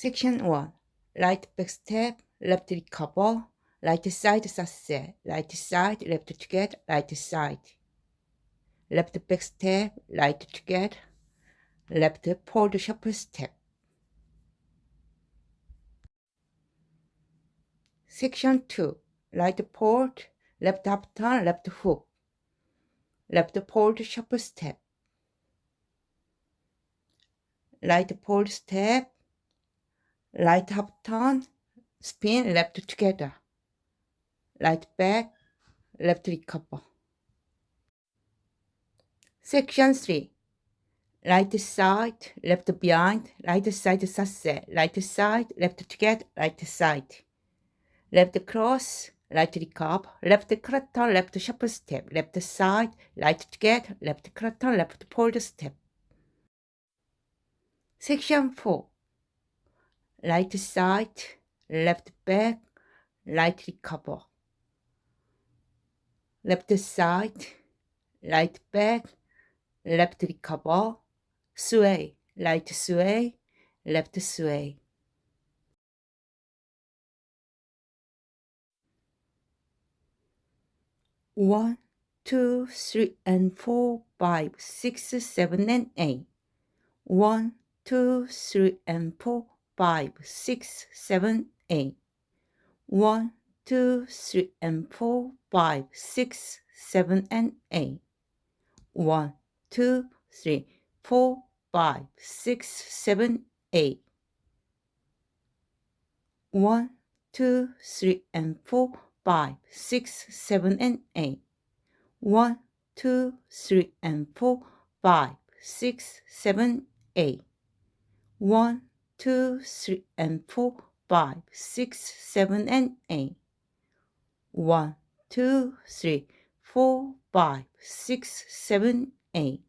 Section 1. Right back step, left recover, right side sasse, right side, left together, right side. Left back step, right together, left fold shuffle step. Section 2. Right fold, left half turn, left hook. Left fold shuffle step. Right fold step, right half turn, spin left together. Right back, left recover. Section 3. Right side, left behind, right side sasse, right side, left together, right side. Left cross, right recover, left clutter, left shuffle step, left side, right together, left clutter, left fold step. Section 4. Right side, left back, right recover. Left side, right back, left recover, sway, right sway, left sway. One, two, three, and 4, 5, 6, 7, and 8. 1, 2, 3, and 4, 5, 6, 7, 8. 1, 2, 3, and 4, 5, 6, 7, and 8. 1, 2, 3, 4, 5, 6, 7, 8. 1, 2, 3, and 4, 5, 6, 7, and 8. 1, 2, 3, and 4, 5, 6, 7, 8. 1, 2, 3, and 4, 5, 6, 7, and 8. 1, 2, 3, 4, 5, 6, 7, 8.